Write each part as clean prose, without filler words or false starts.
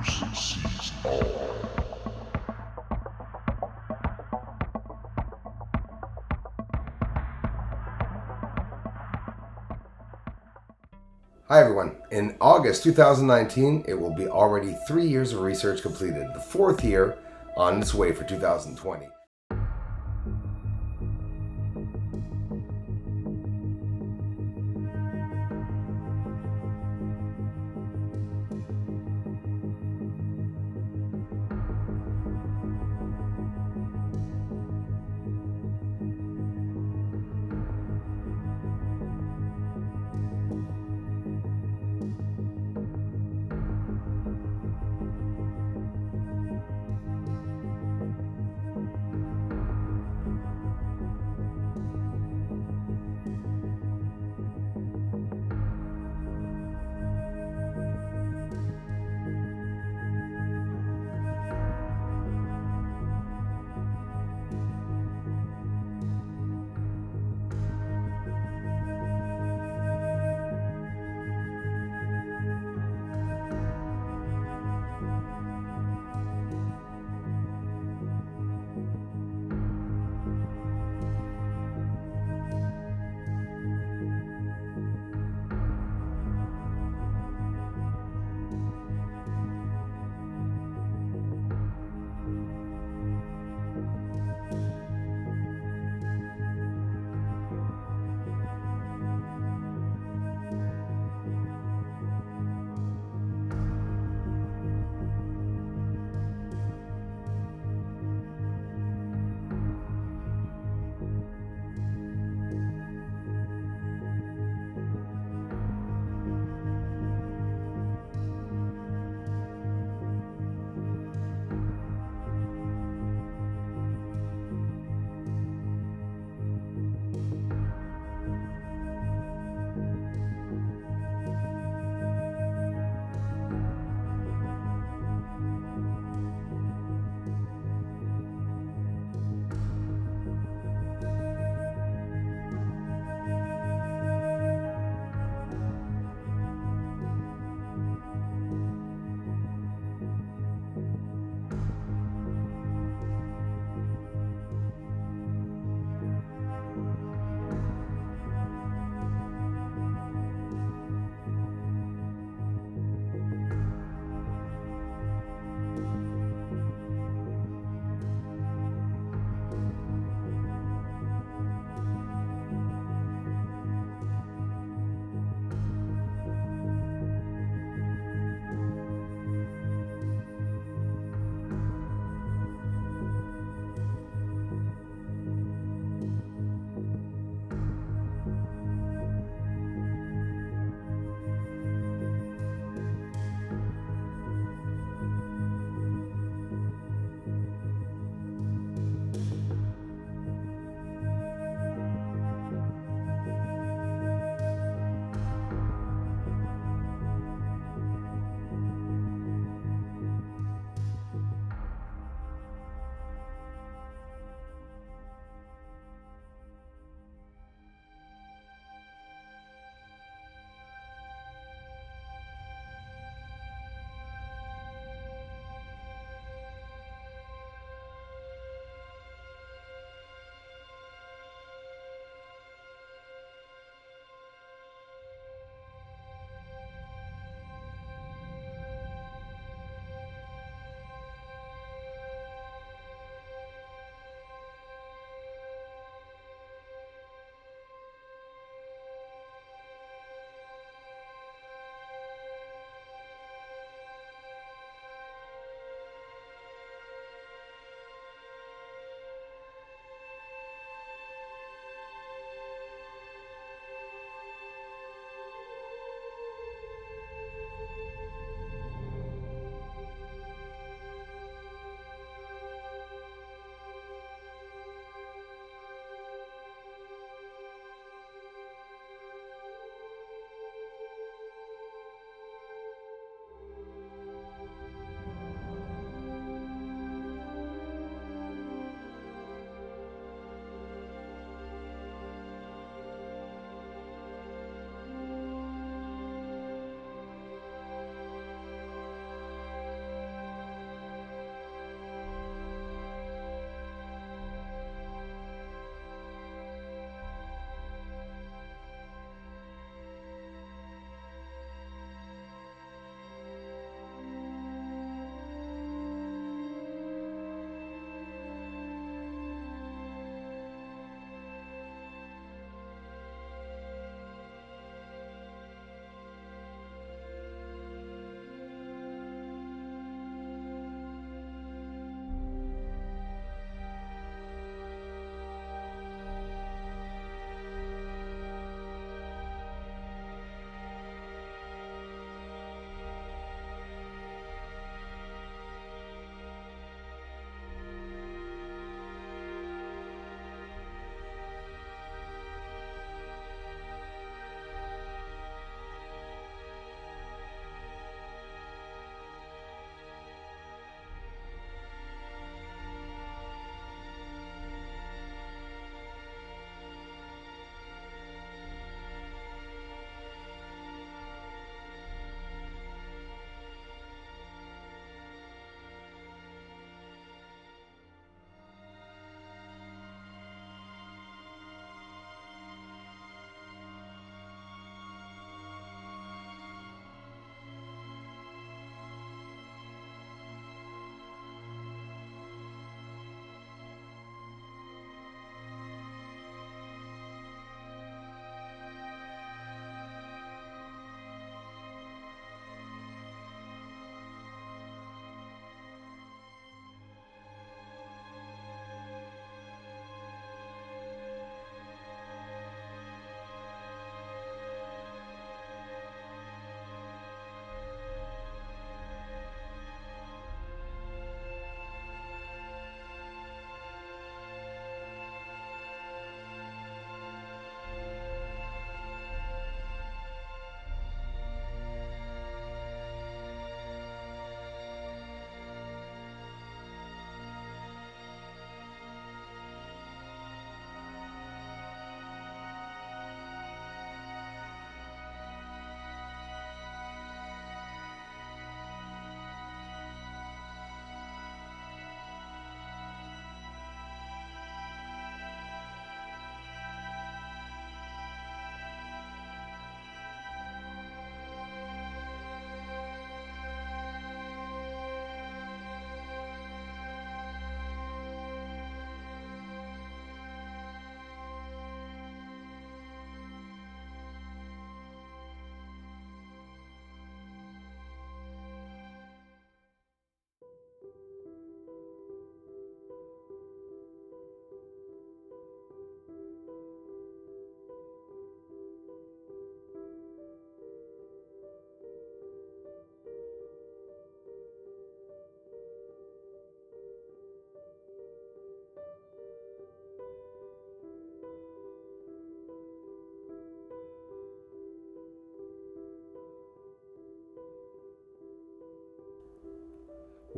Hi everyone. In August 2019, it will be already 3 years of research completed, the fourth year on its way for 2020.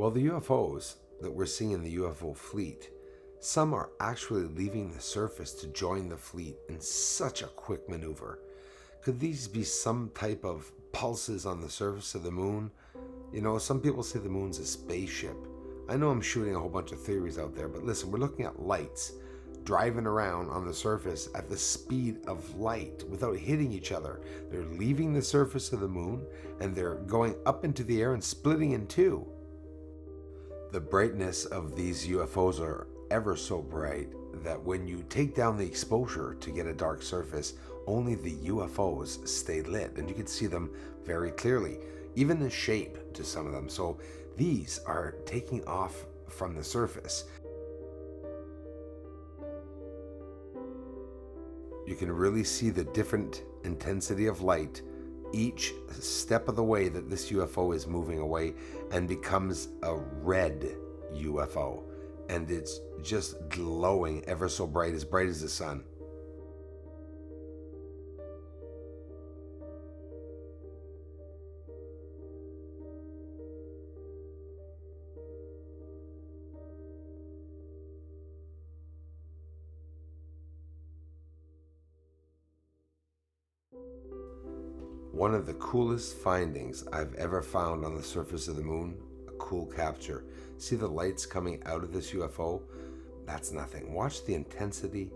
Well, the UFOs that we're seeing in the UFO fleet, some are actually leaving the surface to join the fleet in such a quick maneuver. Could these be some type of pulses on the surface of the moon? You know, some people say the moon's a spaceship. I know I'm shooting a whole bunch of theories out there, but listen, we're looking at lights driving around on the surface at the speed of light without hitting each other. They're leaving the surface of the moon and they're going up into the air and splitting in two. The brightness of these UFOs are ever so bright that when you take down the exposure to get a dark surface, only the UFOs stay lit and you can see them very clearly, even the shape to some of them. So these are taking off from the surface. You can really see the different intensity of light each step of the way that this UFO is moving away and becomes a red UFO. And it's just glowing ever so bright as the sun. One of the coolest findings I've ever found on the surface of the moon, a cool capture. See the lights coming out of this UFO? That's nothing. Watch the intensity,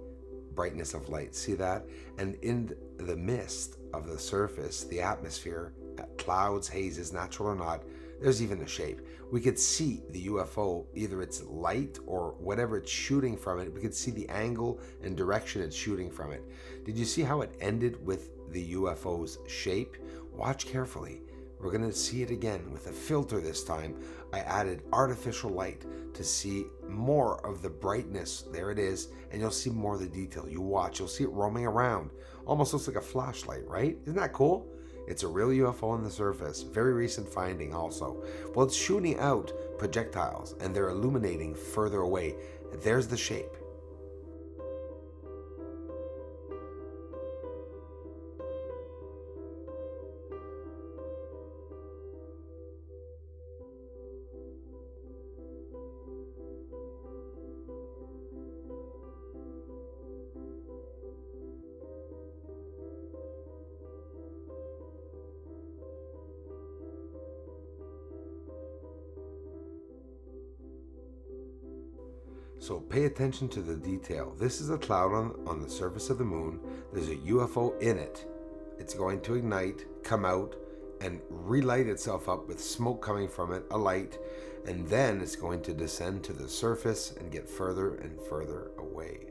brightness of light. See that? And in the mist of the surface, the atmosphere, clouds, hazes, natural or not, there's even a shape. We could see the UFO, either it's light or whatever it's shooting from it. We could see the angle and direction it's shooting from it. Did you see how it ended with the UFO's shape? Watch carefully. We're going to see it again with a filter this time. I added artificial light to see more of the brightness. There it is. And you'll see more of the detail. You watch. You'll see it roaming around. Almost looks like a flashlight, right? Isn't that cool? It's a real UFO on the surface. Very recent finding also. Well, it's shooting out projectiles and they're illuminating further away. There's the shape. So pay attention to the detail. This is a cloud on the surface of the moon. There's a UFO in it. It's going to ignite, come out, and relight itself up with smoke coming from it, a light, and then it's going to descend to the surface and get further and further away.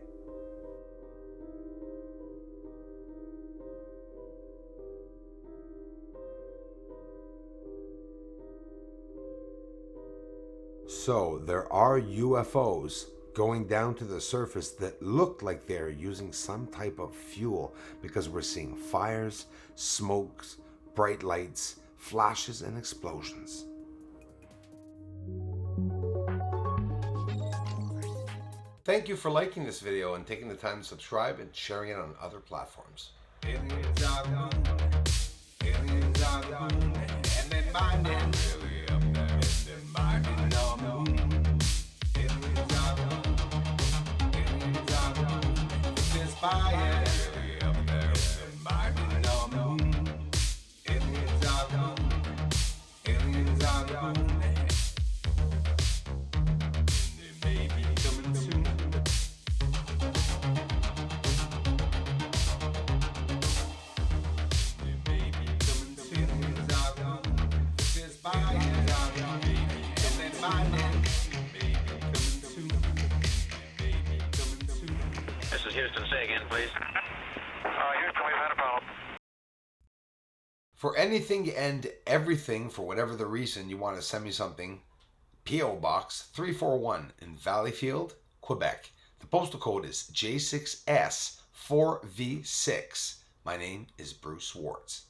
So there are UFOs going down to the surface that look like they're using some type of fuel, because we're seeing fires, smokes, bright lights, flashes, and explosions. Thank you for liking this video and taking the time to subscribe and sharing it on other platforms. Aliens are the moon. Aliens are the moon. And they're minding. Really up there. And they're minding on the moon. Aliens are the moon. Aliens are the moon. There's fire. Really up there. And they're minding on the moon. Aliens are the moon. Aliens are the moon. And they may be coming soon. This is Houston. Say again, please. Houston, we've had a problem. For anything and everything, for whatever the reason you want to send me something, P.O. Box 341 in Valleyfield, Quebec. The postal code is J6S4V6. My name is Bruce Swartz.